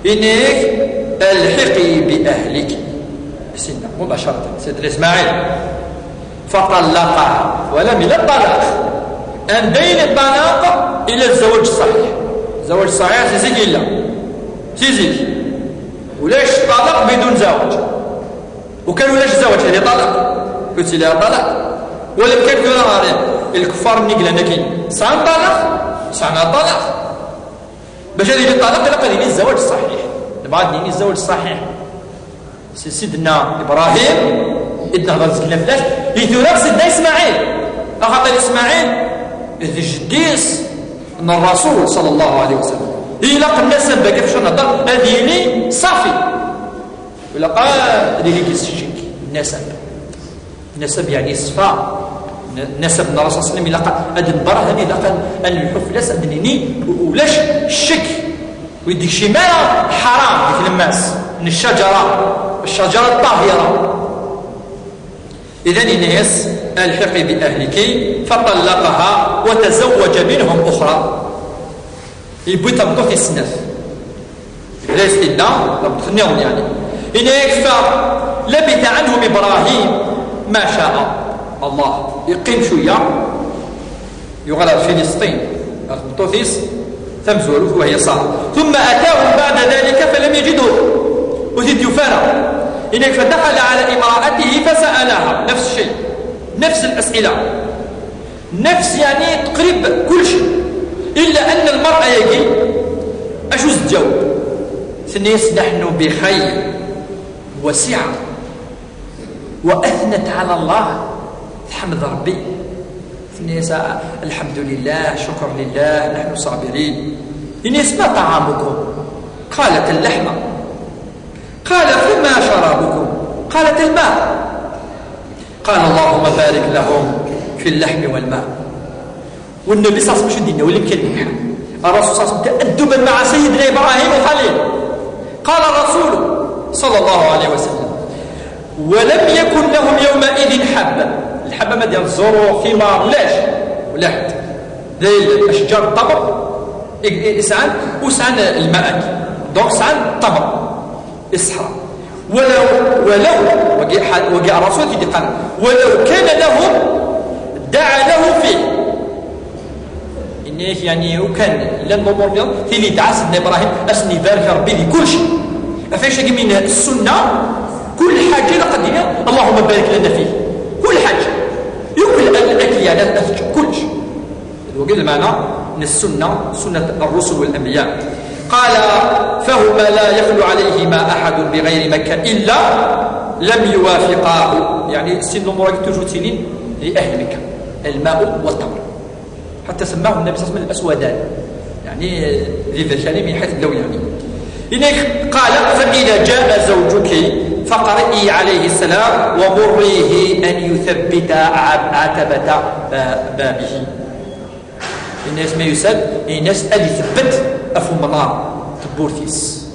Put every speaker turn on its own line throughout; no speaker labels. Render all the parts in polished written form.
إنك الحقي بأهلك سنة مباشرة سيدنا إسماعيل فطلقها ولم إلى الطلاق أن بين الطلاق إلى الزواج الصحيح. الزواج الصحيح سيزيك إلا سيزيك ولاش طلاق بدون زواج وكان ولاش زواج هذه طلاق قلت لها طلاق ولم كان كنا الكفار من قلنا كاين صعب طلاق صعنا طلاق باش هذه الطلاق لا قال لي الزواج الصحيح بعد نيني الزواج الصحيح سيدنا إبراهيم إدنا هضر زكنا فلاش ليثورق سيدنا إسماعيل أخاطر إسماعيل ذي جديس من الرسول صلى الله عليه وسلم إلا قلنا سبا كيفاش نهضر هذه لي صافي ولا قال هذه لي كيسجيك النسب يعني الصفاء نسب الرسول صلى الله عليه وسلم إلا قال هذه البرة هذه إلا قال أن الحفلة أدنيني ولاش الشك ويديك شي ماء حرام في الماس من الشجرة الطاهرة. إذن الناس الحقي بأهلك فطلقها وتزوج منهم أخرى يبوي تبطوث السنف ليس إلا تخنيهم يعني إن يكفى لبث عنهم إبراهيم ما شاء الله يقيم شوية يغلب فلسطين بطوثيس ثم زوروه وهي صار ثم أتاهم بعد ذلك فلم يجدوه وزيد يفارق إنك فدخل على امرأته فسألها نفس الشيء نفس الأسئلة نفس يعني تقريب كل شيء إلا أن المرأة يجي أجوز تجاوب ثنيس نحن بخير وسعة وأثنت على الله الحمد ربي ثنيس الحمد لله شكر لله نحن صابرين الناس ما طعامكم قالت اللحمة قال فما شرابكم قالت الماء قال اللهم بارك لهم في اللحم والماء والنبي صلى الله عليه وسلم شو ولم كلمة الرسول صلى الله عليه وسلم تأدبا مع سيدنا إبراهيم الخليل قال الرسول صلى الله عليه وسلم ولم يكن لهم يومئذ حبة الحبة ما ديال الزروع ثمار ولا حد ذي أشجار الطبر إسعان وسعان الماء دونك سعان الطبر إصحى ولو وقع الرسول كي قال ولو كان لهم دعا له فيه إنه يعني وكان للنمور بيض في اللي دعا سيدنا إبراهيم أسني بارك ربي لكل شيء أفاش من السنة كل حاجة لقد اللهم بارك لنا فيه كل حاجة يقول الأكل يعني الأفجر كل شيء وقال المعنى من السنة سنة الرسل والأنبياء قال فهما لا يخلو عليهما أحد بغير مكة إلا لم يوافقاه يعني سن المراجع تجوتين لأهل مكة الماء والتمر حتى سماه النبي صلى الله عليه وسلم الأسودان يعني ذي ذلك من حيث اللون يعني إنك قال فإذا جاء زوجك فقرئي عليه السلام ومريه أن يثبت عتبة بابه الناس ما يسد الناس اللي ثبت أفو منار تبورثيس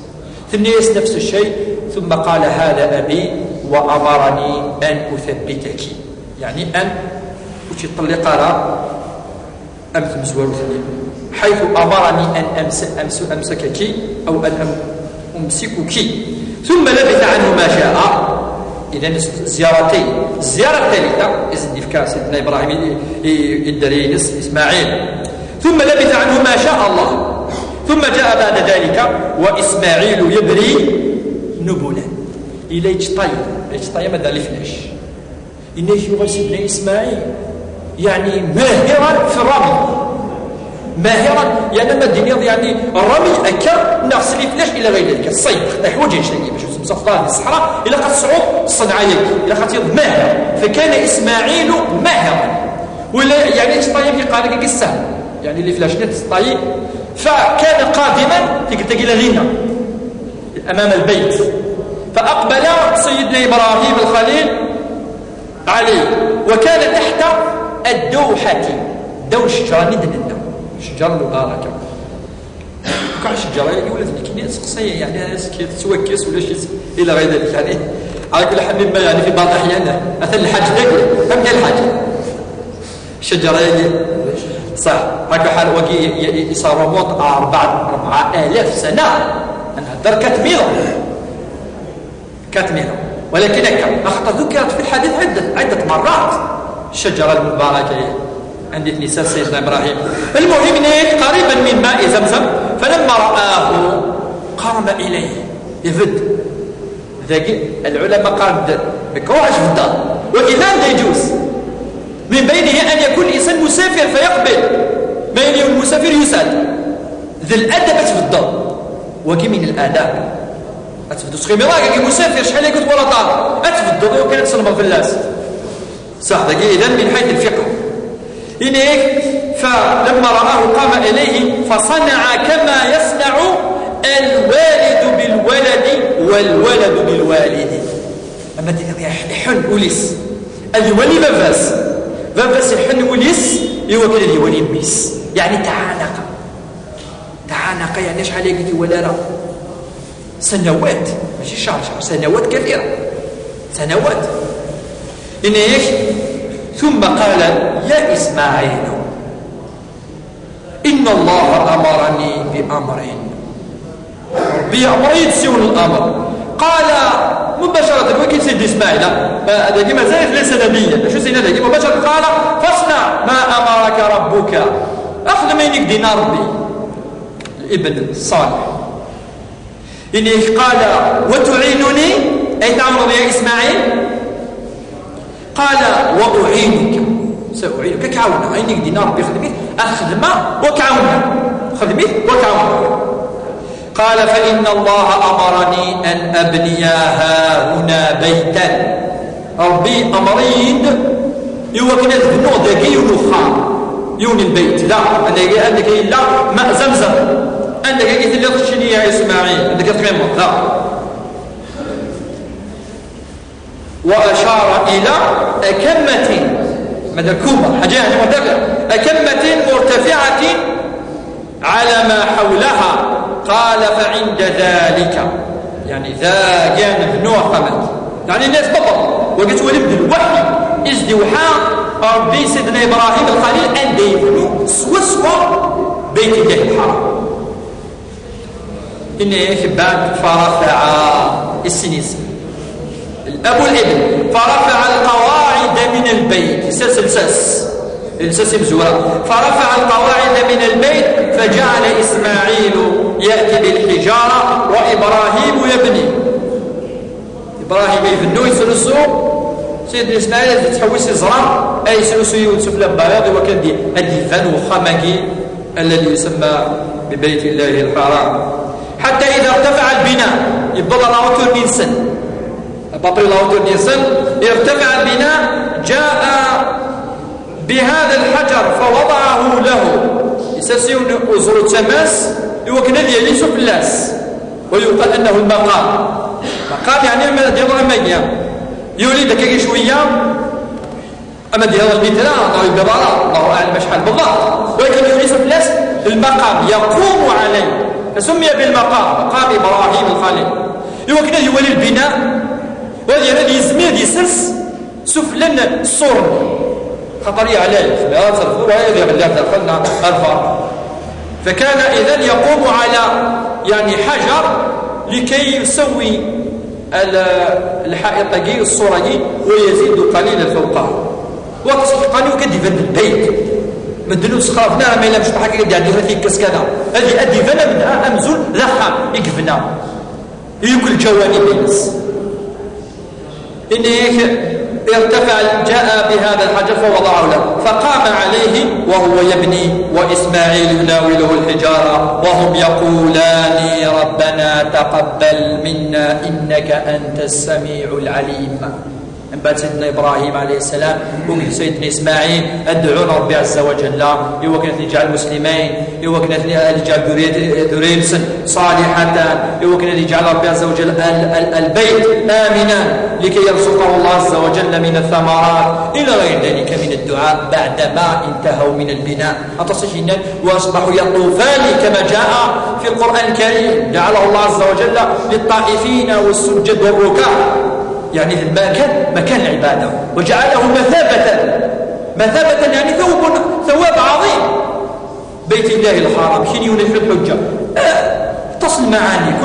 الناس نفس الشيء ثم قال هذا أبي وأمرني أن أثبتك يعني أن تطلق رأى أمثل مزوار ثاني حيث أمرني أن أمسكك أو أن أمسكك ثم لبث عنه ما شاء إذن زيارتين الزيارة الثالثة إذن إفكار سيدنا إبراهيم الدرينس إسماعيل ثم لبث عنه ما شاء الله ثم جاء بعد ذلك وإسماعيل يبري نبلا إلى يجطي ماذا لفلاش إنه يغل سيدنا إسماعيل يعني ماهرا في الرمي ماهرا يعني ما الدنيا يعني الرمي أكا نغس لفلاش إلى غير ذلك الصيد حوايج شيء باش مصفطان في الصحراء إلى قد صعود الصنعية إلى قد ماهر فكان إسماعيل ماهرا ولا يعني يجطي في قارك السهل يعني اللي فلاش نت الطيب فكان قادما تلقى غنى امام البيت فاقبل سيدنا ابراهيم الخليل عليه وكان تحت الدوحه دو شجره ندنا شجره مباركه كاع شجره ولا ذيك سقسيه يعني تسوكس ولا شي الى غير ذلك يعني على كل حال مما يعني في بعض الاحيان مثلا الحاج ذاك فهم الحاج شجره صح هكا حال وكي يصار موت 4000 سنة نهدر كتميضة ولكن أخطأ ذكرت في الحديث عدة مرات الشجرة المباركة عند نساء سيدنا إبراهيم. المهم قريبا من ماء زمزم، فلما رآه قام إليه يفد ذاك العلماء قال بكواش في الدار وإذا يجوز من بينه أن يكون الإنسان مسافر فيقبل بين المسافر يسأل ذي الأدب في الدار وكي من الآداب أتفدو سخيمي راكي مسافر شحال قلت ولا طار أتفدو وكانت تسلم في الناس صح ذاك إذن من حيث الفقه إنيك. فلما رآه قام إليه فصنع كما يصنع الوالد بالولد والولد بالوالد. أما يحن وليس الولي فافاس يحن وليس يوكل الولي ميس يعني تعانق يعني شحال قلت ولا لا سنوات ماشي شهر سنوات كثيرة سنوات إنيك. ثم قال يا إسماعيل إن الله أمرني بأمر يتسون الأمر. قال مباشرة وكيف سيد إسماعيل هذا كما زالت ليس نبيا شو سيدنا هذا مباشرة قال فاصنع ما أمرك ربك أخذ منك دينار ربي الابن الصالح. إنه قال وتعينني أي تعمل يا إسماعيل؟ قال وأعينك سأعينك كعونا عينك دينار ربي خدمت أخدمه وكعونا. قال فإن الله أمرني أن أبني هنا بيتا ربي أمرين يوكنا ذنو ذاكي ينخان يون البيت لا عندك إلا ماء زمزم عندك قلت اللي تخشني يا إسماعيل عندك تقيمه لا. وأشار إلى أكمة مدكومة حاجة أكمة مرتفعة على ما حولها. قال فعند ذلك يعني ذا كان ذنوع قمت يعني الناس بطل وقلت ولد الوحي ازدوحاء ربي سيدنا إبراهيم الخليل أن يبنوا سوى بيت الله الحرام. إنه بعد فرفع السنيس الأب والابن فرفع القواعد من البيت الساس مزورة فرفع القواعد من البيت فجعل إسماعيل يأتي بالحجارة وإبراهيم يبني. إبراهيم يبنو يسلسو سيدنا إسماعيل تحوس يزرع أي يسلسو يوسف لبايض وكان دي الدفن وخمكي الذي يسمى ببيت الله الحرام. حتى إذا ارتفع البناء يبقى لاوتور نيسن بطل لاوتور نيسن ارتفع البناء جاء بهذا الحجر فوضعه له يساسيون أزر التماس يوكنا ديال يوسف اللاس ويقال أنه المقام يعني ما ديال المية يولد كي شوية أما ديال المترا أو الجبارة الله أعلم شحال بالضبط ولكن يوسف اللاس المقام يقوم عليه فسمي بالمقام مقام إبراهيم الخليل يوكنا يولي البناء وهذا يزمير يسلس سفلا الصور خطرية عليه لا تصرفوا وهذا بالله دخلنا الفرق. فكان إذن يقوم على يعني حجر لكي يسوي الحائط الصورة ويزيد قليلا فوقه وقالوا كدفن البيت من دلو سخرفنا ما إلا مش بحكي قد يعني فيه كسكنا هذه أدفن منها أمزل لها يقفنا يكل جوانب الناس إنه ارتفع جاء بهذا الحجر فوضعه له فقام عليه وهو يبني وإسماعيل يناوله الحجارة وهم يقولان ربنا تقبل منا إنك أنت السميع العليم. من بعد سيدنا إبراهيم عليه السلام وقال سيدنا إسماعيل أدعونا ربي عز وجل يوكلت نجعل مسلمين يوكلت نجعل ذرية صالحة يوكلت نجعل ربي عز وجل البيت آمنا لكي يرزقه الله عز وجل من الثمرات إلى غير ذلك من الدعاء بعدما انتهوا من البناء أتصجنا وأصبحوا يطوفان كما جاء في القرآن الكريم جعله الله عز وجل للطائفين والسجد والركع يعني مكان العبادة وجعله مثابة يعني ثواب عظيم بيت الله الحرام حين ينفذ الحجة تصل معاني